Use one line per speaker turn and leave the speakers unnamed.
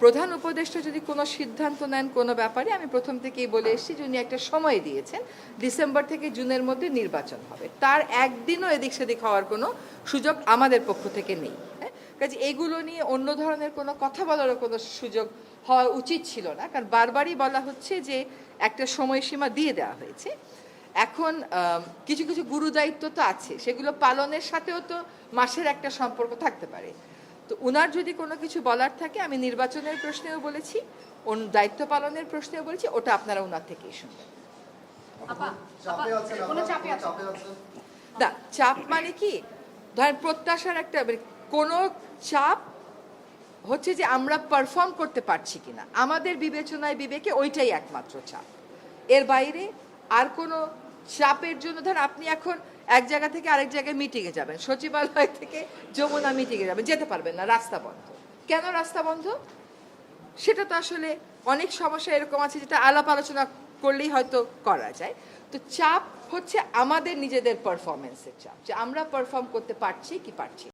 প্রধান উপদেষ্টা যদি কোনো সিদ্ধান্ত নেন কোনো ব্যাপারে আমি প্রথম থেকেই বলে এসেছি যে উনি একটা সময় দিয়েছেন ডিসেম্বর থেকে জুনের মধ্যে নির্বাচন হবে, তার একদিনও এদিক সেদিক হওয়ার কোনো সুযোগ আমাদের পক্ষ থেকে নেই। কাজে এগুলো নিয়ে অন্য ধরনের কোনো কথা বলারও কোনো সুযোগ হওয়া উচিত ছিল না, কারণ বারবারই বলা হচ্ছে যে একটা সময়সীমা দিয়ে দেওয়া হয়েছে। এখন কিছু কিছু গুরুদায়িত্ব তো আছে, সেগুলো পালনের সাথেও তো মাসের একটা সম্পর্ক থাকতে পারে। তো উনার যদি কোনো কিছু বলার থাকে, আমি নির্বাচনের প্রশ্নেও বলেছি, দায়িত্ব পালনের প্রশ্নেও বলেছি, ওটা আপনারা উনার থেকেই শুনবেন। না, চাপ মানে কি, ধরেন প্রত্যাশার একটা কোনো চাপ হচ্ছে যে আমরা পারফর্ম করতে পারছি কিনা, আমাদের বিবেচনায় বিবেকে ওইটাই একমাত্র চাপ। এর বাইরে আর কোনো চাপের জন্য, ধর আপনি এখন এক জায়গা থেকে আরেক জায়গায় মিটিংয়ে যাবেন, সচিবালয় থেকে যমুনা মিটিংয়ে যাবেন, যেতে পারবেন না, রাস্তা বন্ধ। কেন রাস্তা বন্ধ? সেটা তো আসলে অনেক সমস্যা এরকম আছে যেটা আলাপ আলোচনা করলেই হয়তো করা যায়। তো চাপ হচ্ছে আমাদের নিজেদের পারফরমেন্সের চাপ, যে আমরা পারফর্ম করতে পারছি কি পারছি।